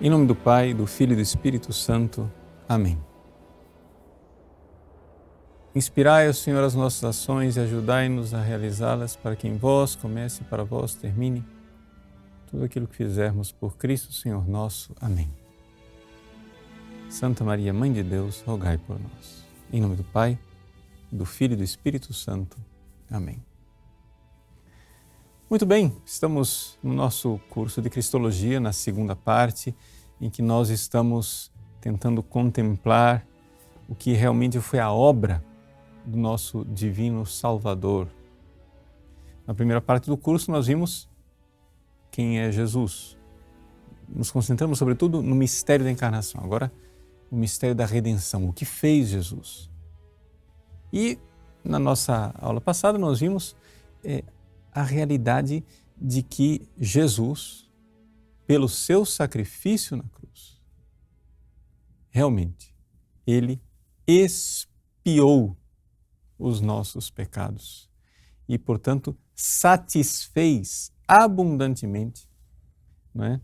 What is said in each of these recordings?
Em nome do Pai, do Filho e do Espírito Santo. Amém. Inspirai, Senhor, as nossas ações e ajudai-nos a realizá-las, para que em vós comece e para vós termine tudo aquilo que fizermos por Cristo, Senhor nosso. Amém. Santa Maria, Mãe de Deus, rogai por nós. Em nome do Pai, do Filho e do Espírito Santo. Amém. Muito bem, estamos no nosso curso de Cristologia, na segunda parte, em que nós estamos tentando contemplar o que realmente foi a obra do nosso Divino Salvador. Na primeira parte do curso nós vimos quem é Jesus. Nos concentramos sobretudo no mistério da encarnação. Agora, o mistério da redenção, o que fez Jesus. E na nossa aula passada nós vimos a realidade de que Jesus, pelo seu sacrifício na cruz, realmente, ele expiou os nossos pecados e, portanto, satisfez abundantemente, não é,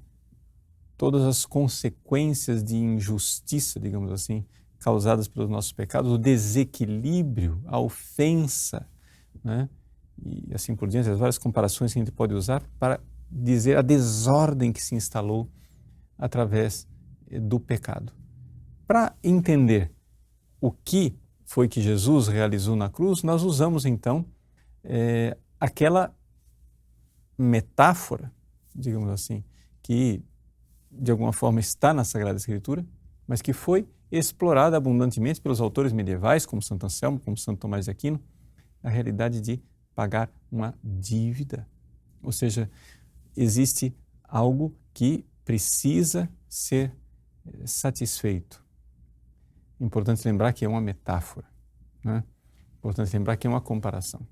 todas as consequências de injustiça, digamos assim, causadas pelos nossos pecados, o desequilíbrio, a ofensa, né? E assim por diante, as várias comparações que a gente pode usar para dizer a desordem que se instalou através do pecado. Para entender o que foi que Jesus realizou na cruz, nós usamos então aquela metáfora, digamos assim, que de alguma forma está na Sagrada Escritura, mas que foi explorada abundantemente pelos autores medievais, como Santo Anselmo, como Santo Tomás de Aquino, a realidade de pagar uma dívida. Ou seja, existe algo que precisa ser satisfeito. Importante lembrar que é uma metáfora, né? Importante lembrar que é uma comparação.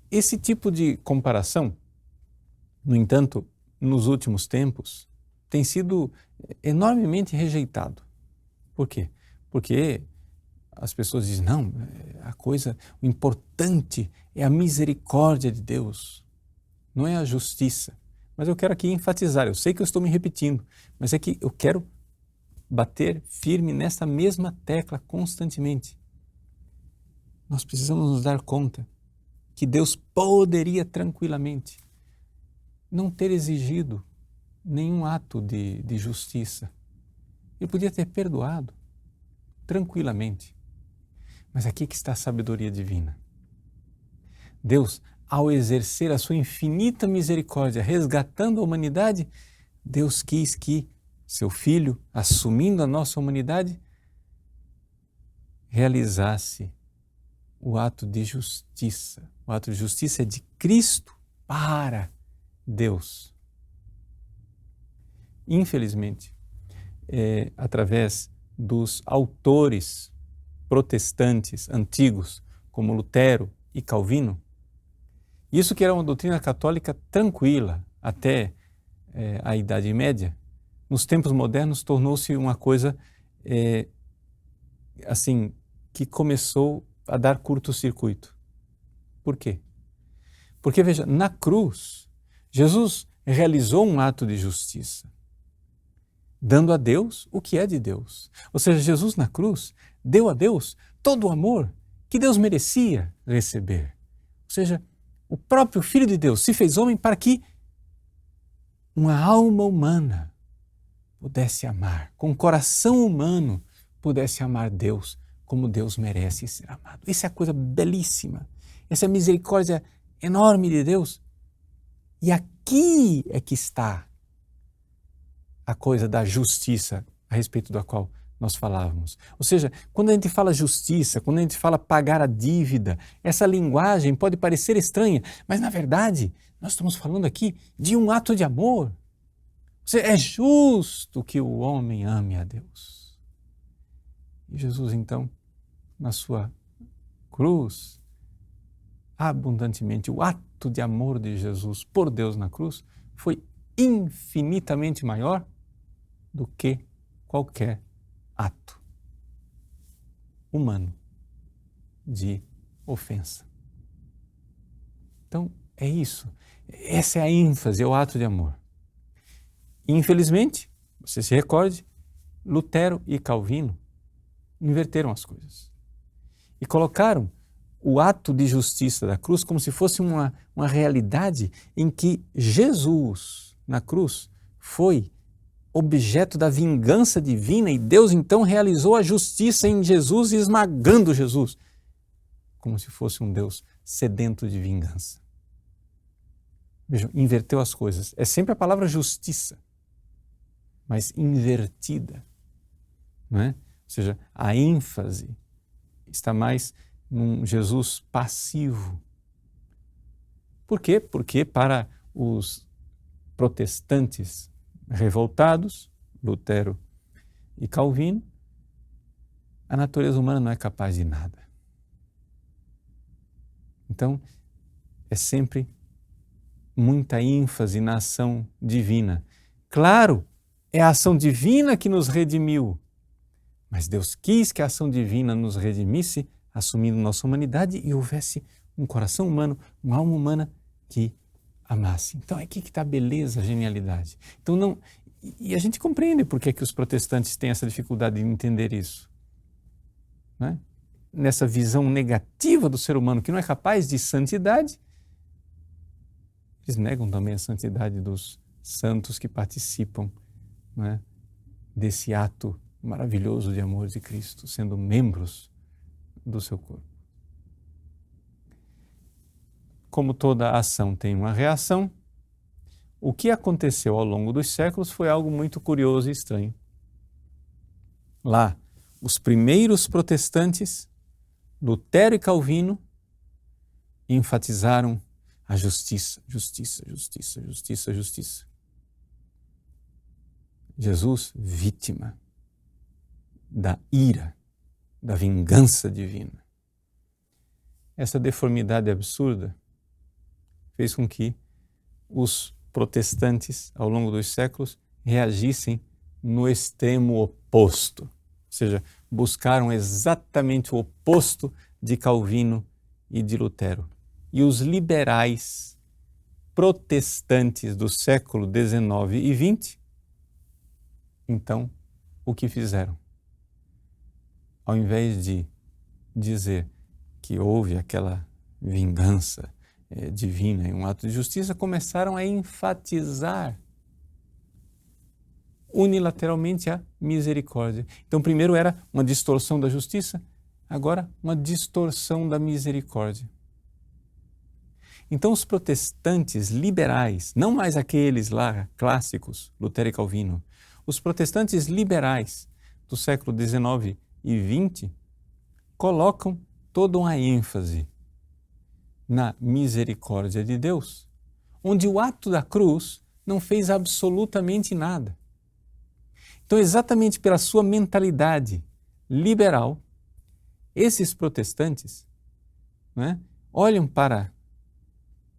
Esse tipo de comparação, no entanto, nos últimos tempos, tem sido enormemente rejeitado. Por quê? Porque as pessoas dizem, não, o importante é a misericórdia de Deus, não é a justiça. Mas eu quero aqui enfatizar, eu sei que eu estou me repetindo, mas é que eu quero bater firme nessa mesma tecla constantemente. Nós precisamos nos dar conta que Deus poderia tranquilamente não ter exigido nenhum ato de justiça. Ele podia ter perdoado tranquilamente. Mas aqui que está a sabedoria divina. Deus, ao exercer a sua infinita misericórdia, resgatando a humanidade, Deus quis que seu Filho, assumindo a nossa humanidade, realizasse o ato de justiça. O ato de justiça é de Cristo para Deus. Infelizmente, através dos autores protestantes antigos, como Lutero e Calvino, isso que era uma doutrina católica tranquila até a Idade Média, nos tempos modernos tornou-se uma coisa assim, que começou a dar curto-circuito. Por quê? Porque, veja, na cruz, Jesus realizou um ato de justiça, dando a Deus o que é de Deus. Ou seja, Jesus na cruz deu a Deus todo o amor que Deus merecia receber. Ou seja, o próprio Filho de Deus se fez homem para que uma alma humana pudesse amar, com um coração humano pudesse amar Deus como Deus merece ser amado. Isso é a coisa belíssima, essa é a misericórdia enorme de Deus. E aqui é que está a coisa da justiça a respeito da qual nós falávamos. Ou seja, quando a gente fala justiça, quando a gente fala pagar a dívida, essa linguagem pode parecer estranha, mas na verdade nós estamos falando aqui de um ato de amor. Ou seja, é justo que o homem ame a Deus. E Jesus então, na sua cruz, abundantemente, o ato de amor de Jesus por Deus na cruz foi infinitamente maior do que qualquer ato humano de ofensa. Então, é isso. Essa é a ênfase, é o ato de amor. Infelizmente, você se recorde, Lutero e Calvino inverteram as coisas e colocaram o ato de justiça da cruz como se fosse uma realidade em que Jesus, na cruz, foi objeto da vingança divina e Deus então realizou a justiça em Jesus, esmagando Jesus, como se fosse um Deus sedento de vingança. Vejam, inverteu as coisas. É sempre a palavra justiça, mas invertida, não é? Ou seja, a ênfase está mais num Jesus passivo. Por quê? Porque para os protestantes revoltados, Lutero e Calvino, a natureza humana não é capaz de nada. Então, é sempre muita ênfase na ação divina. Claro, é a ação divina que nos redimiu, mas Deus quis que a ação divina nos redimisse, assumindo nossa humanidade e houvesse um coração humano, uma alma humana que amasse. Então, é aqui que está a beleza, a genialidade. Então, não... E a gente compreende por que os protestantes têm essa dificuldade de entender isso, né? Nessa visão negativa do ser humano que não é capaz de santidade, eles negam também a santidade dos santos que participam, né, desse ato maravilhoso de amor de Cristo, sendo membros do seu corpo. Como toda ação tem uma reação, o que aconteceu ao longo dos séculos foi algo muito curioso e estranho. Lá, os primeiros protestantes, Lutero e Calvino, enfatizaram a justiça, justiça, justiça, justiça, justiça. Jesus, vítima da ira, da vingança divina. Essa deformidade absurda fez com que os protestantes, ao longo dos séculos, reagissem no extremo oposto. Ou seja, buscaram exatamente o oposto de Calvino e de Lutero. E os liberais protestantes do século XIX e XX, então, o que fizeram? Ao invés de dizer que houve aquela vingança divina e um ato de justiça, começaram a enfatizar unilateralmente a misericórdia. Então, primeiro era uma distorção da justiça, agora uma distorção da misericórdia. Então, os protestantes liberais, não mais aqueles lá clássicos, Lutero e Calvino, os protestantes liberais do século XIX e XX colocam toda uma ênfase na misericórdia de Deus, onde o ato da cruz não fez absolutamente nada. Então, exatamente pela sua mentalidade liberal, esses protestantes, né, olham para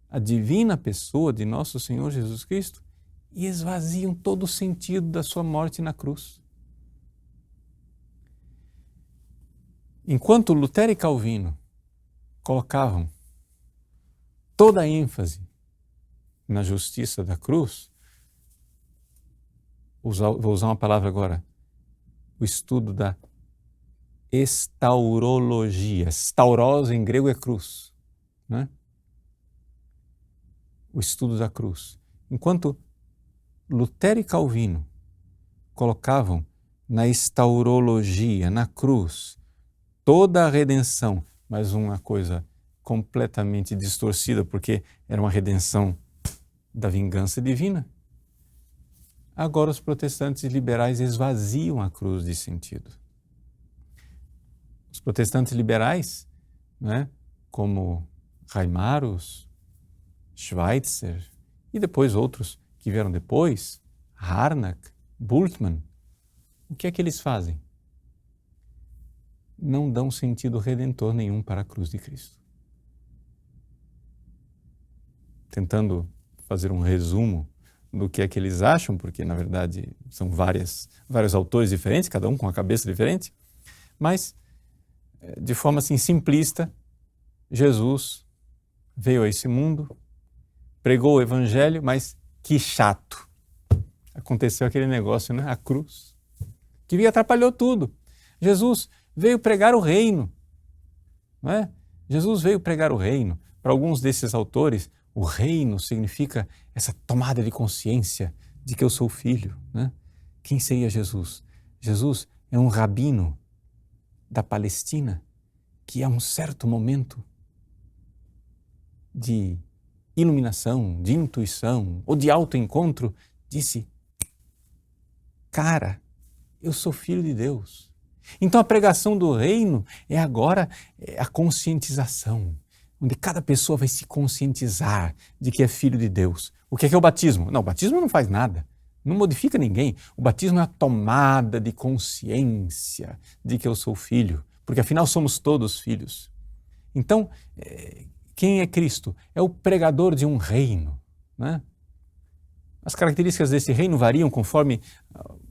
a divina pessoa de nosso Senhor Jesus Cristo e esvaziam todo o sentido da sua morte na cruz. Enquanto Lutero e Calvino colocavam toda a ênfase na justiça da cruz, vou usar uma palavra agora, o estudo da estaurologia. Stauros em grego é cruz, né? O estudo da cruz. Enquanto Lutero e Calvino colocavam na estaurologia, na cruz, toda a redenção, mas uma coisa completamente distorcida, porque era uma redenção da vingança divina. Agora os protestantes liberais esvaziam a cruz de sentido. Os protestantes liberais, né, como Reimarus, Schweitzer e depois outros que vieram depois, Harnack, Bultmann, o que é que eles fazem? Não dão sentido redentor nenhum para a cruz de Cristo. Tentando fazer um resumo do que é que eles acham, porque na verdade são vários autores diferentes, cada um com a cabeça diferente, mas de forma assim simplista, Jesus veio a esse mundo, pregou o evangelho, mas que chato. aconteceu aquele negócio, né? A cruz, que atrapalhou tudo. Jesus veio pregar o reino, não é? Jesus veio pregar o reino. Para alguns desses autores, o reino significa essa tomada de consciência de que eu sou filho, né? Quem seria Jesus? Jesus é um rabino da Palestina que a um certo momento de iluminação, de intuição ou de autoencontro disse: cara, eu sou filho de Deus. Então a pregação do reino é agora a conscientização, onde cada pessoa vai se conscientizar de que é filho de Deus. O que é o batismo? Não, o batismo não faz nada, não modifica ninguém. O batismo é a tomada de consciência de que eu sou filho, porque afinal somos todos filhos. Então, quem é Cristo? É o pregador de um reino, né? As características desse reino variam conforme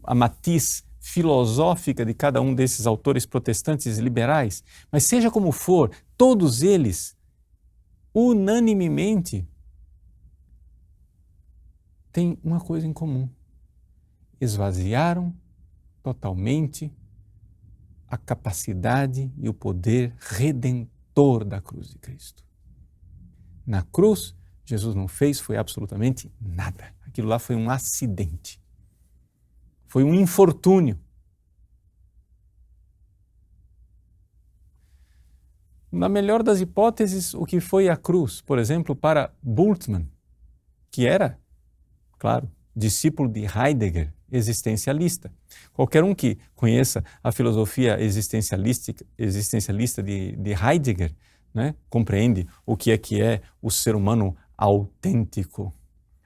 a matiz filosófica de cada um desses autores protestantes e liberais, mas seja como for, todos eles, unanimemente, têm uma coisa em comum: esvaziaram totalmente a capacidade e o poder redentor da cruz de Cristo. Na cruz, Jesus não fez, foi absolutamente nada. Aquilo lá foi um acidente. Foi um infortúnio. Na melhor das hipóteses, o que foi a cruz, por exemplo, para Bultmann, que era, claro, discípulo de Heidegger, existencialista. Qualquer um que conheça a filosofia existencialista de Heidegger, né, compreende o que é o ser humano autêntico,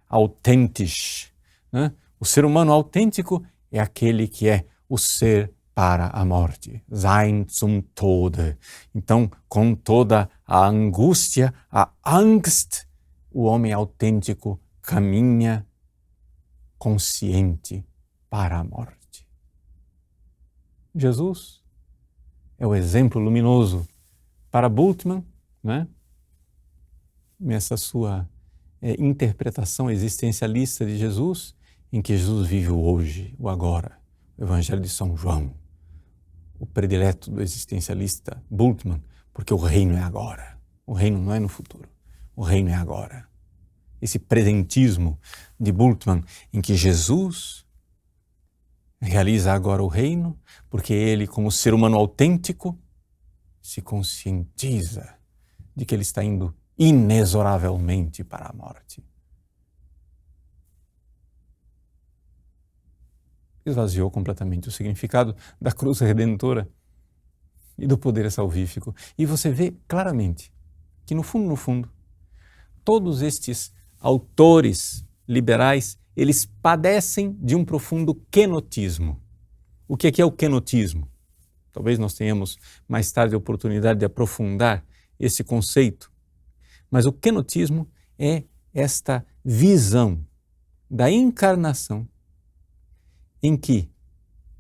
authentisch, né? O ser humano autêntico é aquele que é o ser para a morte, sein zum Tode. Então, com toda a angústia, a Angst, o homem autêntico caminha consciente para a morte. Jesus é o exemplo luminoso para Bultmann, né? Nessa sua interpretação existencialista de Jesus, em que Jesus vive o hoje, o agora. O Evangelho de São João, o predileto do existencialista Bultmann, porque o reino é agora. O reino não é no futuro, o reino é agora. Esse presentismo de Bultmann, em que Jesus realiza agora o reino, porque ele, como ser humano autêntico, se conscientiza de que ele está indo inexoravelmente para a morte. Esvaziou completamente o significado da cruz redentora e do poder salvífico. E você vê claramente que, no fundo, todos estes autores liberais, eles padecem de um profundo kenotismo. O que é o kenotismo? Talvez nós tenhamos mais tarde a oportunidade de aprofundar esse conceito. Mas o kenotismo é esta visão da encarnação em que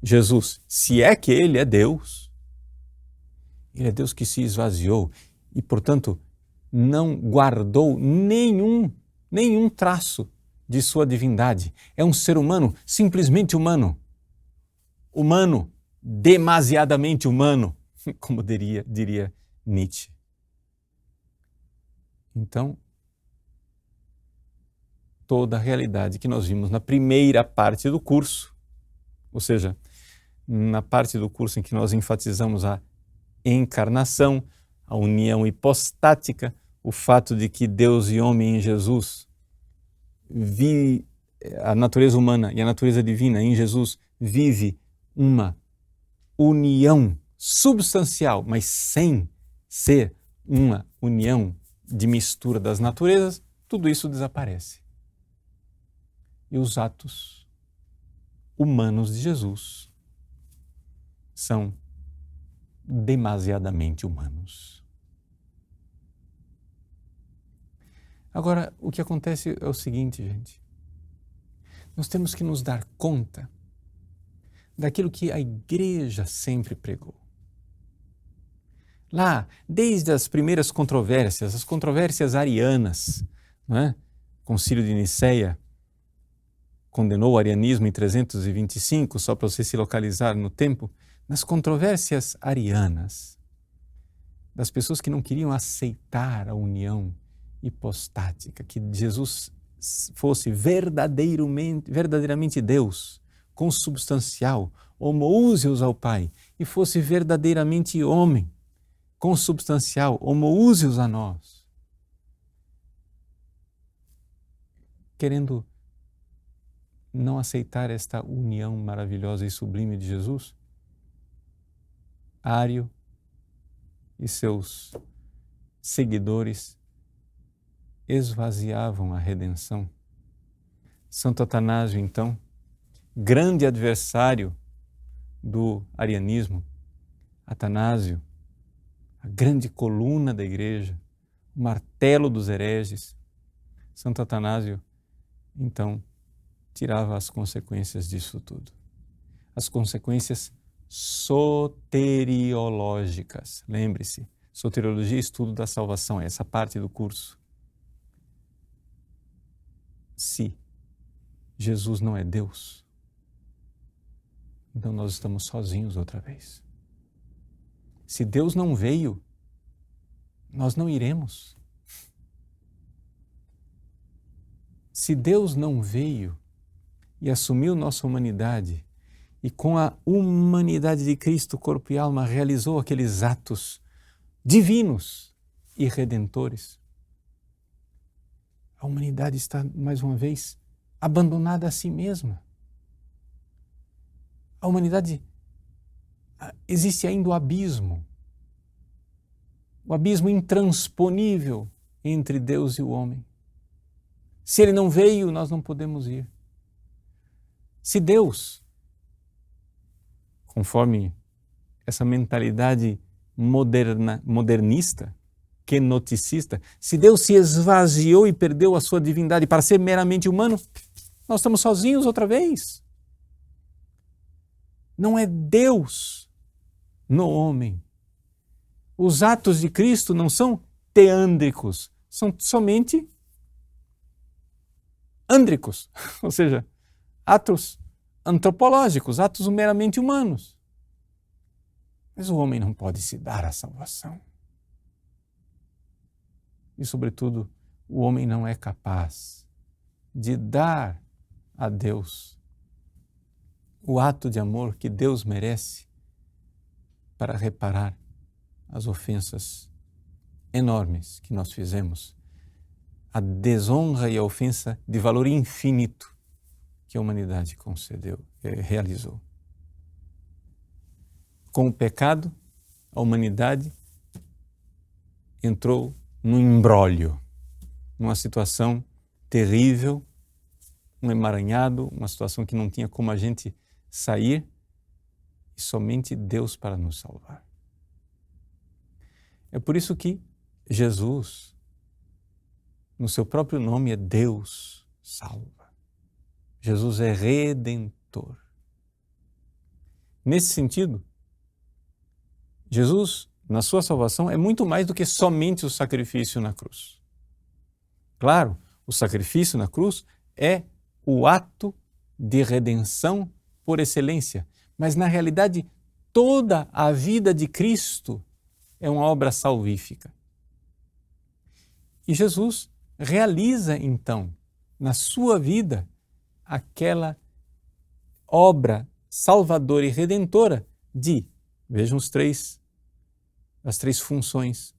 Jesus, se é que ele é Deus que se esvaziou e, portanto, não guardou nenhum traço de sua divindade. É um ser humano, simplesmente humano. Humano, demasiadamente humano, como diria Nietzsche. Então, toda a realidade que nós vimos na primeira parte do curso, ou seja, na parte do curso em que nós enfatizamos a encarnação, a união hipostática, o fato de que Deus e homem em Jesus, a natureza humana e a natureza divina em Jesus vive uma união substancial, mas sem ser uma união de mistura das naturezas, tudo isso desaparece. E os atos humanos de Jesus são demasiadamente humanos. Agora, o que acontece é o seguinte, gente. Nós temos que nos dar conta daquilo que a Igreja sempre pregou. Lá, desde as primeiras controvérsias, as controvérsias arianas, não é? Concílio de Nicéia, condenou o arianismo em 325, só para você se localizar no tempo, nas controvérsias arianas, das pessoas que não queriam aceitar a união hipostática, que Jesus fosse verdadeiramente Deus, consubstancial, homoúseos ao Pai, e fosse verdadeiramente homem, consubstancial, homoúseos a nós. Querendo não aceitar esta união maravilhosa e sublime de Jesus, Ário e seus seguidores esvaziavam a redenção. Santo Atanásio, então, grande adversário do arianismo, Atanásio, a grande coluna da igreja, o martelo dos hereges, Santo Atanásio, então, tirava as consequências disso tudo. As consequências soteriológicas. Lembre-se, soteriologia é estudo da salvação, é essa parte do curso. Se Jesus não é Deus, então nós estamos sozinhos outra vez. Se Deus não veio, nós não iremos. Se Deus não veio e assumiu nossa humanidade, e com a humanidade de Cristo, corpo e alma, realizou aqueles atos divinos e redentores, a humanidade está, mais uma vez, abandonada a si mesma. A humanidade, existe ainda o abismo intransponível entre Deus e o homem. Se Ele não veio, nós não podemos ir. Se Deus, conforme essa mentalidade modernista, kenoticista, se Deus se esvaziou e perdeu a sua divindade para ser meramente humano, nós estamos sozinhos outra vez. Não é Deus no homem. Os atos de Cristo não são teândricos, são somente ândricos, ou seja, atos antropológicos, atos meramente humanos. Mas o homem não pode se dar a salvação. E, sobretudo, o homem não é capaz de dar a Deus o ato de amor que Deus merece para reparar as ofensas enormes que nós fizemos, a desonra e a ofensa de valor infinito que a humanidade realizou. Com o pecado, a humanidade entrou num imbróglio, numa situação terrível, um emaranhado, uma situação que não tinha como a gente sair, e somente Deus para nos salvar. É por isso que Jesus, no seu próprio nome, é Deus salva. Jesus é redentor. Nesse sentido, Jesus, na sua salvação, é muito mais do que somente o sacrifício na cruz. Claro, o sacrifício na cruz é o ato de redenção por excelência, mas na realidade toda a vida de Cristo é uma obra salvífica. E Jesus realiza então na sua vida aquela obra salvadora e redentora de, vejam as três funções: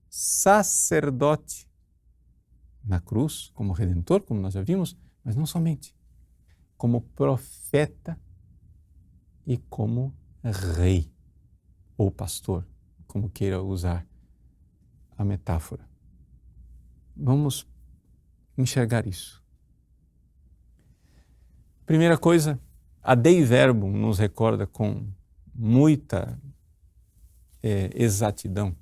sacerdote na cruz, como redentor, como nós já vimos, mas não somente, como profeta e como rei ou pastor, como queira usar a metáfora. Vamos enxergar isso. Primeira coisa, a Dei Verbum nos recorda com muita exatidão,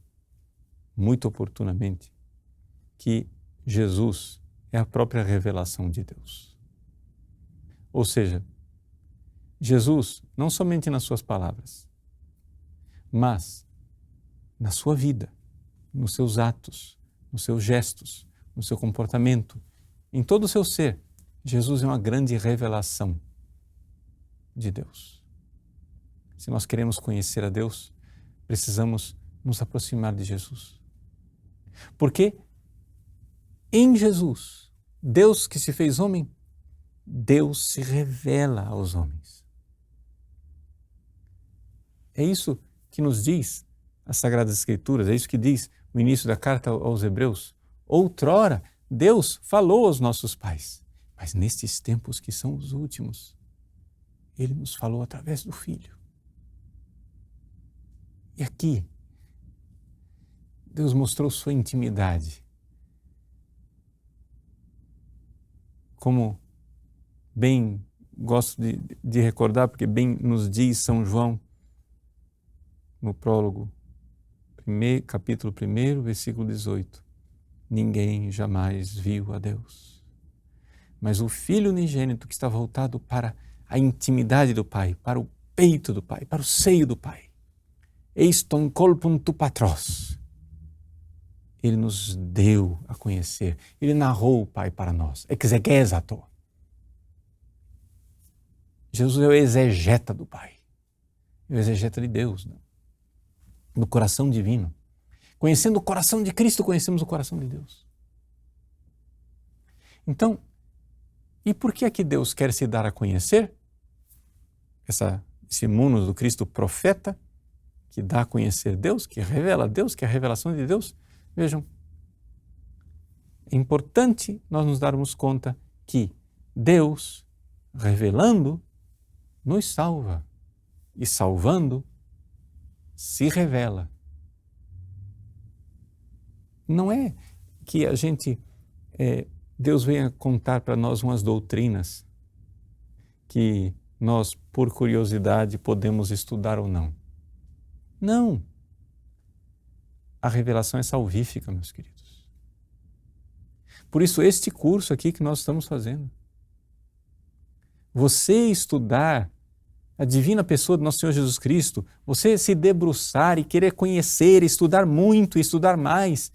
muito oportunamente, que Jesus é a própria revelação de Deus. Ou seja, Jesus, não somente nas suas palavras, mas na sua vida, nos seus atos, nos seus gestos, no seu comportamento, em todo o seu ser, Jesus é uma grande revelação de Deus. Se nós queremos conhecer a Deus, precisamos nos aproximar de Jesus. Porque em Jesus, Deus que se fez homem, Deus se revela aos homens. É isso que nos diz as Sagradas Escrituras, é isso que diz o início da carta aos Hebreus. Outrora, Deus falou aos nossos pais, mas nestes tempos que são os últimos, Ele nos falou através do Filho. E aqui, Deus mostrou sua intimidade. Como bem gosto de recordar, porque bem nos diz São João, no prólogo, capítulo 1, versículo 18. Ninguém jamais viu a Deus. Mas o Filho unigênito que está voltado para a intimidade do Pai, para o peito do Pai, para o seio do Pai. Eis ton colpum tu patros. Ele nos deu a conhecer. Ele narrou o Pai para nós. Exegesato. Jesus é o exegeta do Pai. É o exegeta de Deus, né? Do coração divino. Conhecendo o coração de Cristo, conhecemos o coração de Deus. Então, e por que é que Deus quer se dar a conhecer? Esse munus do Cristo profeta, que dá a conhecer Deus, que revela Deus, que é a revelação de Deus. Vejam, é importante nós nos darmos conta que Deus, revelando, nos salva. E salvando, se revela. Não é que a gente, Deus venha contar para nós umas doutrinas que nós, por curiosidade, podemos estudar ou não. Não. A revelação é salvífica, meus queridos. Por isso, este curso aqui que nós estamos fazendo. Você estudar a divina pessoa do nosso Senhor Jesus Cristo, você se debruçar e querer conhecer, estudar muito, estudar mais,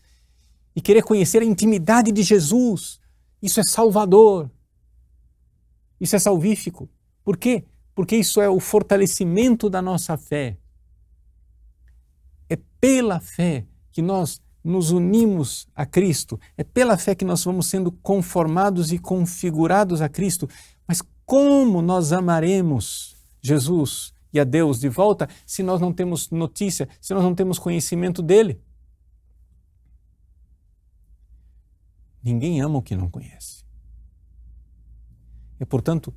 e querer conhecer a intimidade de Jesus, isso é salvador, isso é salvífico. Por quê? Porque isso é o fortalecimento da nossa fé. É pela fé que nós nos unimos a Cristo, é pela fé que nós vamos sendo conformados e configurados a Cristo. Mas como nós amaremos Jesus e a Deus de volta se nós não temos notícia, se nós não temos conhecimento dele? Ninguém ama o que não conhece. É, portanto,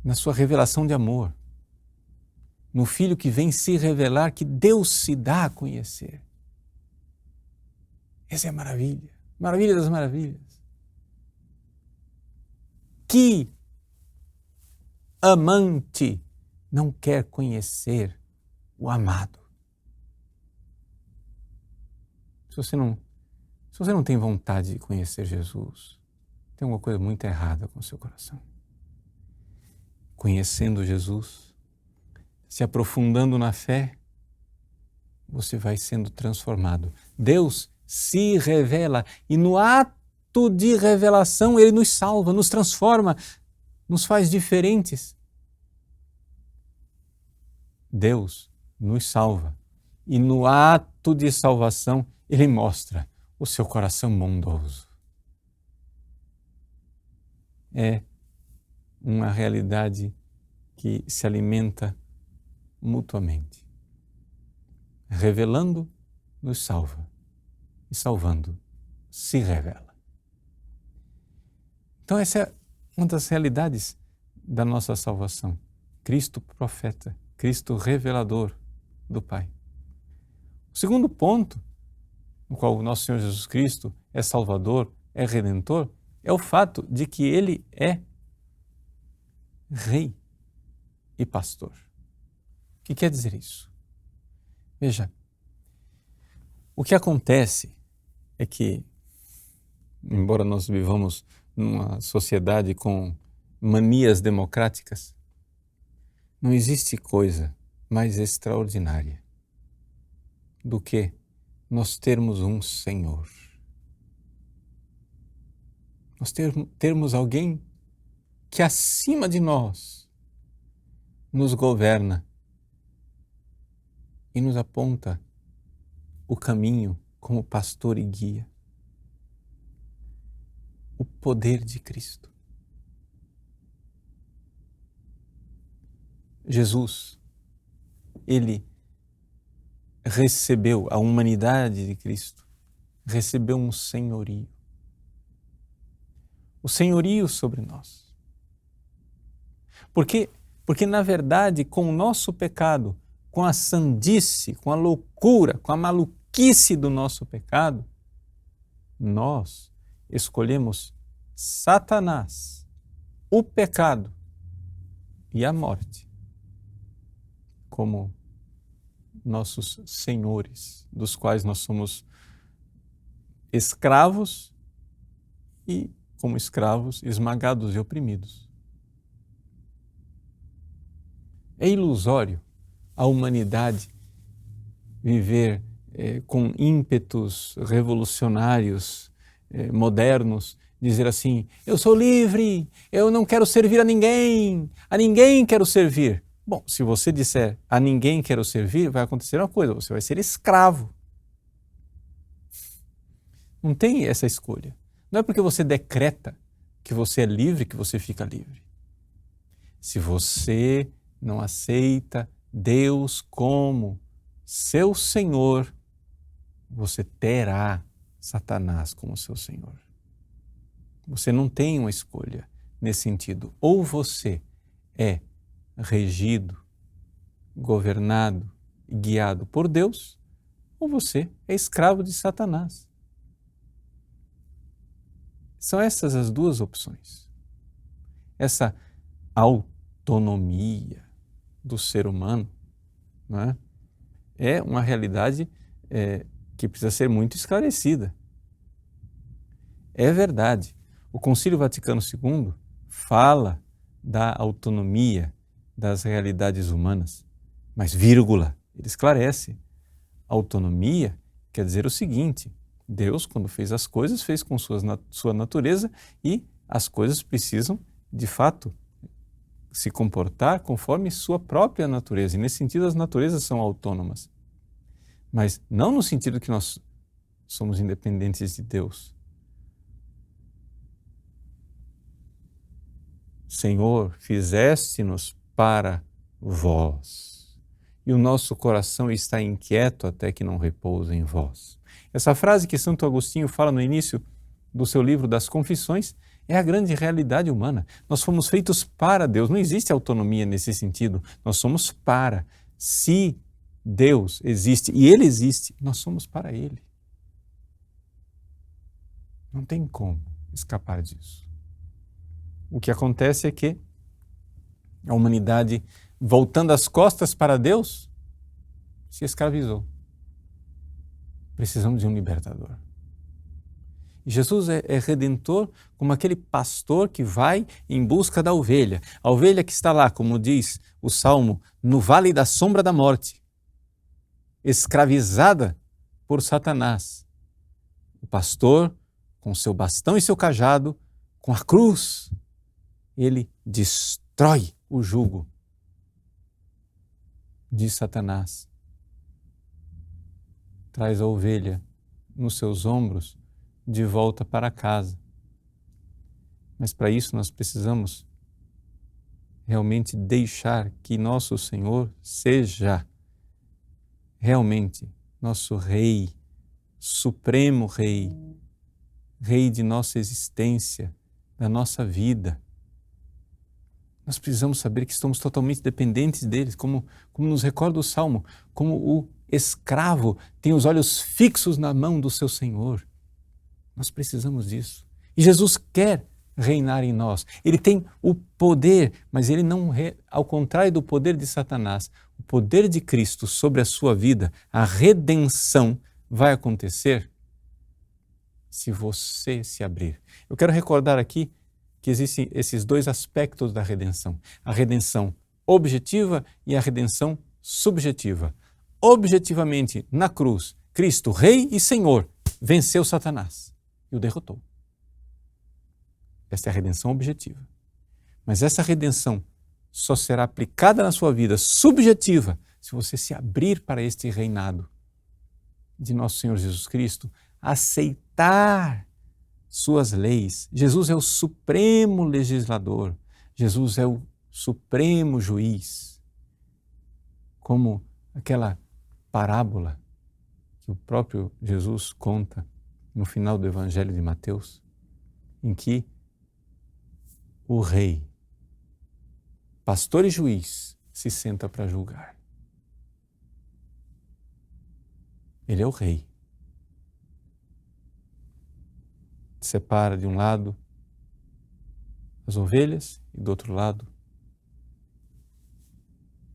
na sua revelação de amor, no Filho que vem se revelar, que Deus se dá a conhecer. Essa é a maravilha, maravilha das maravilhas. Que amante não quer conhecer o amado? Se você não tem vontade de conhecer Jesus, tem alguma coisa muito errada com o seu coração. Conhecendo Jesus, se aprofundando na fé, você vai sendo transformado. Deus se revela e no ato de revelação Ele nos salva, nos transforma, nos faz diferentes. Deus nos salva e no ato de salvação Ele mostra o seu coração bondoso. É uma realidade que se alimenta mutuamente. Revelando, nos salva. E salvando, se revela. Então essa é uma das realidades da nossa salvação. Cristo profeta, Cristo revelador do Pai. O segundo ponto, no qual o nosso Senhor Jesus Cristo é Salvador, é Redentor, é o fato de que Ele é Rei e Pastor. O que quer dizer isso? Veja, o que acontece é que, embora nós vivamos numa sociedade com manias democráticas, não existe coisa mais extraordinária do que nós termos um Senhor. Nós termos alguém que acima de nós nos governa e nos aponta o caminho como pastor e guia. O poder de Cristo. Jesus, ele recebeu, a humanidade de Cristo, recebeu um senhorio. O senhorio sobre nós. Porque na verdade, com o nosso pecado, com a sandice, com a loucura, com a maluquice do nosso pecado, nós escolhemos Satanás, o pecado e a morte como nossos senhores, dos quais nós somos escravos e, como escravos, esmagados e oprimidos. É ilusório a humanidade viver com ímpetos revolucionários, modernos, dizer assim, eu sou livre, eu não quero servir a ninguém quero servir. Bom, se você disser a ninguém quero servir, vai acontecer uma coisa, você vai ser escravo. Não tem essa escolha. Não é porque você decreta que você é livre que você fica livre. Se você não aceita Deus como seu Senhor, você terá Satanás como seu Senhor. Você não tem uma escolha nesse sentido. Ou você é regido, governado e guiado por Deus, ou você é escravo de Satanás. São essas as duas opções. Essa autonomia do ser humano, não é? É uma realidade que precisa ser muito esclarecida. É verdade. O Concílio Vaticano II fala da autonomia das realidades humanas, mas vírgula, ele esclarece. Autonomia quer dizer o seguinte: Deus, quando fez as coisas, fez com sua natureza e as coisas precisam, de fato, se comportar conforme sua própria natureza. E nesse sentido, as naturezas são autônomas. Mas não no sentido que nós somos independentes de Deus. Senhor, fizeste-nos para vós, e o nosso coração está inquieto até que não repousa em vós. Essa frase que Santo Agostinho fala no início do seu livro das Confissões é a grande realidade humana. Nós fomos feitos para Deus. Não existe autonomia nesse sentido. Nós somos para. Se Deus existe e Ele existe, nós somos para Ele. Não tem como escapar disso. O que acontece é que a humanidade, voltando as costas para Deus, se escravizou. Precisamos de um libertador. E Jesus é redentor como aquele pastor que vai em busca da ovelha. A ovelha que está lá, como diz o Salmo, no vale da sombra da morte, escravizada por Satanás. O pastor, com seu bastão e seu cajado, com a cruz, ele destrói o jugo de Satanás. Traz a ovelha nos seus ombros de volta para casa. Mas para isso nós precisamos realmente deixar que nosso Senhor seja realmente nosso Rei, Supremo Rei, Rei de nossa existência, da nossa vida. Nós precisamos saber que estamos totalmente dependentes deles, como nos recorda o Salmo, como o escravo tem os olhos fixos na mão do seu Senhor. Nós precisamos disso. E Jesus quer reinar em nós. Ele tem o poder, mas ele não, ao contrário do poder de Satanás, o poder de Cristo sobre a sua vida, a redenção vai acontecer se você se abrir. Eu quero recordar aqui que existem esses dois aspectos da redenção. A redenção objetiva e a redenção subjetiva. Objetivamente, na cruz, Cristo, Rei e Senhor, venceu Satanás e o derrotou. Esta é a redenção objetiva. Mas essa redenção só será aplicada na sua vida subjetiva se você se abrir para este reinado de nosso Senhor Jesus Cristo, aceitar suas leis. Jesus é o supremo legislador, Jesus é o supremo juiz. Como aquela parábola que o próprio Jesus conta no final do Evangelho de Mateus, em que o rei, pastor e juiz, se senta para julgar. Ele é o rei. Separa de um lado as ovelhas e do outro lado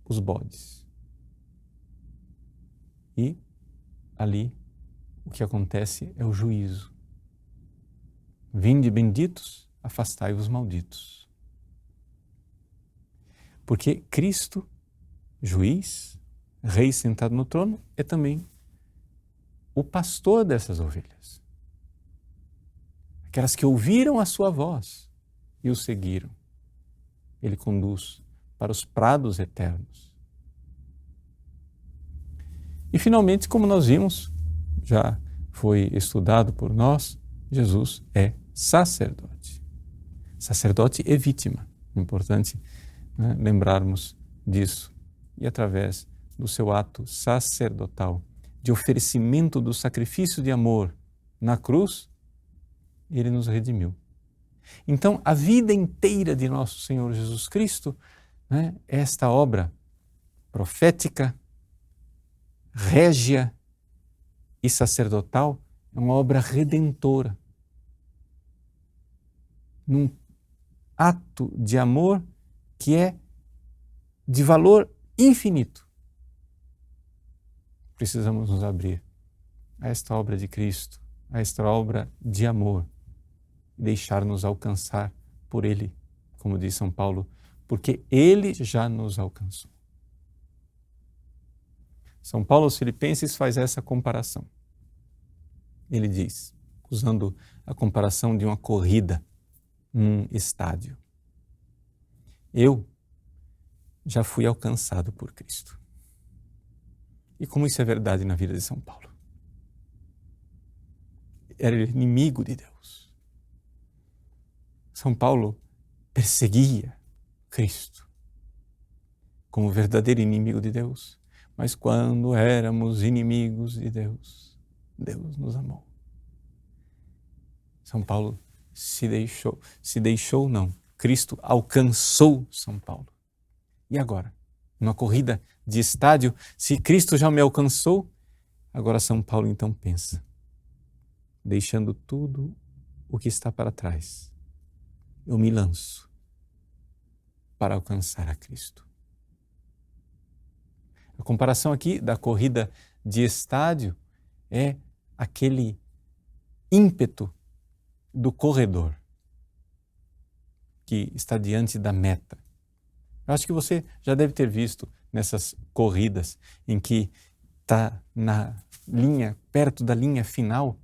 os bodes. E ali o que acontece é o juízo. Vinde benditos, afastai-vos malditos. Porque Cristo, juiz, rei sentado no trono, é também o pastor dessas ovelhas. Aquelas que ouviram a sua voz e o seguiram. Ele conduz para os prados eternos. E finalmente, como nós vimos, já foi estudado por nós, Jesus é sacerdote. Sacerdote e vítima. É importante, né, lembrarmos disso. E através do seu ato sacerdotal, de oferecimento do sacrifício de amor na cruz, ele nos redimiu. Então, a vida inteira de nosso Senhor Jesus Cristo, né, é esta obra profética, régia e sacerdotal, é uma obra redentora. Num ato de amor que é de valor infinito. Precisamos nos abrir a esta obra de Cristo, a esta obra de amor, e deixar-nos alcançar por Ele, como diz São Paulo, porque Ele já nos alcançou. São Paulo aos Filipenses faz essa comparação. Ele diz, usando a comparação de uma corrida num estádio: eu já fui alcançado por Cristo. E como isso é verdade na vida de São Paulo? Era inimigo de Deus. São Paulo perseguia Cristo como verdadeiro inimigo de Deus. Mas quando éramos inimigos de Deus, Deus nos amou. São Paulo Cristo alcançou São Paulo. E agora? Numa corrida de estádio, se Cristo já me alcançou, agora São Paulo então pensa, deixando tudo o que está para trás, eu me lanço para alcançar a Cristo. A comparação aqui da corrida de estádio é aquele ímpeto do corredor que está diante da meta. Eu acho que você já deve ter visto nessas corridas em que está na linha, perto da linha final,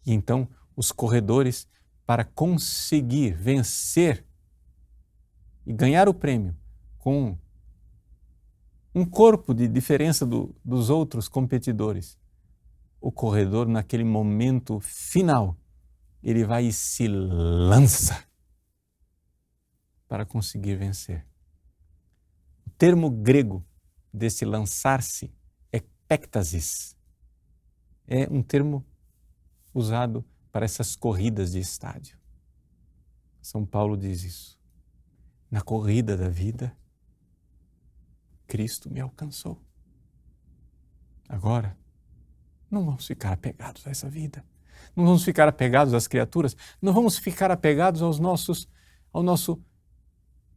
e então os corredores, para conseguir vencer e ganhar o prêmio com um corpo de diferença dos outros competidores, o corredor, naquele momento final, ele vai e se lança para conseguir vencer. O termo grego desse lançar-se é pectasis. É um termo usado para essas corridas de estádio. São Paulo diz isso. Na corrida da vida, Cristo me alcançou. Agora, não vamos ficar apegados a essa vida. Não vamos ficar apegados às criaturas. Não vamos ficar apegados ao nosso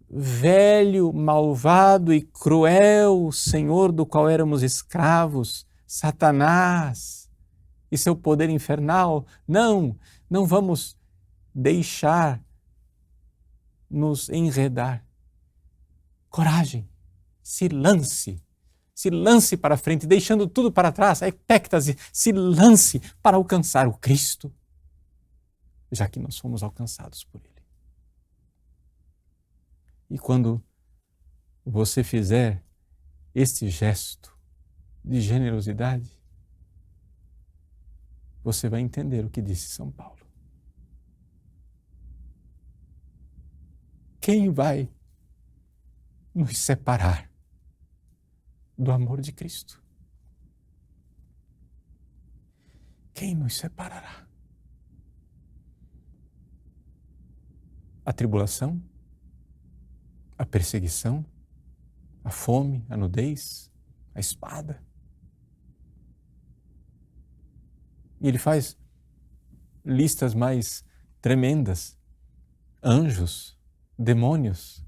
velho, malvado e cruel Senhor do qual éramos escravos, Satanás e seu poder infernal. Não vamos deixar nos enredar. Coragem, se lance para frente, deixando tudo para trás, a epéctase, se lance para alcançar o Cristo, já que nós fomos alcançados por Ele. E quando você fizer este gesto de generosidade, você vai entender o que disse São Paulo. Quem vai nos separar do amor de Cristo? Quem nos separará? A tribulação? A perseguição? A fome? A nudez? A espada? E ele faz listas mais tremendas. Anjos, demônios,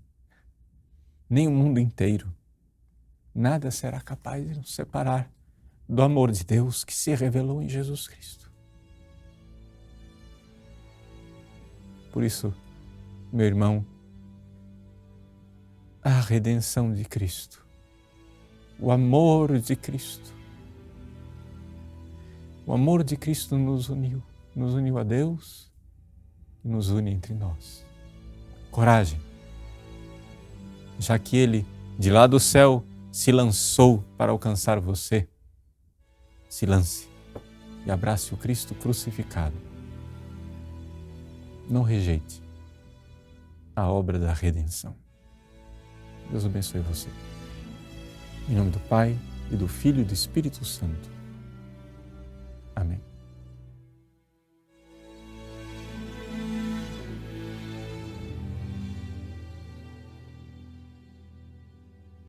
nem o mundo inteiro. Nada será capaz de nos separar do amor de Deus que se revelou em Jesus Cristo. Por isso, meu irmão, a redenção de Cristo, o amor de Cristo, o amor de Cristo nos uniu a Deus e nos une entre nós. Coragem, já que Ele, de lá do céu, se lançou para alcançar você, se lance e abrace o Cristo crucificado. Não rejeite a obra da redenção. Deus abençoe você. Em nome do Pai, e do Filho e do Espírito Santo. Amém.